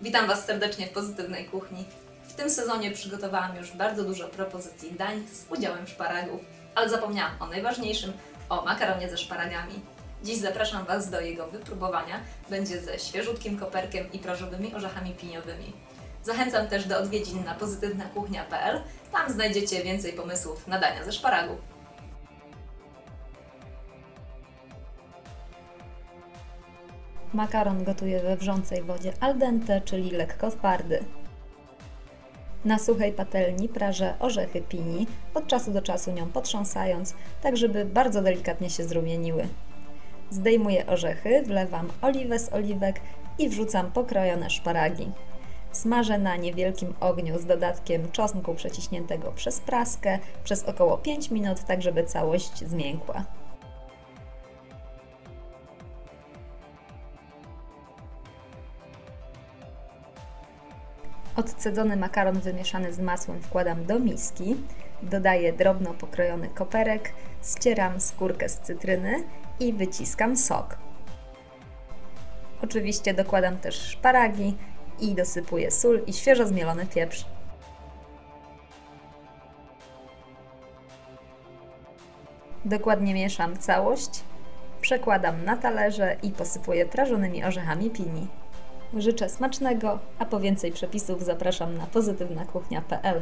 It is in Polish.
Witam Was serdecznie w Pozytywnej Kuchni. W tym sezonie przygotowałam już bardzo dużo propozycji dań z udziałem szparagów, ale zapomniałam o najważniejszym, o makaronie ze szparagami. Dziś zapraszam Was do jego wypróbowania. Będzie ze świeżutkim koperkiem i prażowymi orzechami piniowymi. Zachęcam też do odwiedzin na pozytywnakuchnia.pl. Tam znajdziecie więcej pomysłów na dania ze szparagów. Makaron gotuję we wrzącej wodzie al dente, czyli lekko twardy. Na suchej patelni prażę orzechy pini, od czasu do czasu nią potrząsając, tak żeby bardzo delikatnie się zrumieniły. Zdejmuję orzechy, wlewam oliwę z oliwek i wrzucam pokrojone szparagi. Smażę na niewielkim ogniu z dodatkiem czosnku przeciśniętego przez praskę przez około 5 minut, tak żeby całość zmiękła. Odcedzony makaron wymieszany z masłem wkładam do miski, dodaję drobno pokrojony koperek, ścieram skórkę z cytryny i wyciskam sok. Oczywiście dokładam też szparagi i dosypuję sól i świeżo zmielony pieprz. Dokładnie mieszam całość, przekładam na talerze i posypuję prażonymi orzechami pini. Życzę smacznego, a po więcej przepisów zapraszam na pozytywnakuchnia.pl.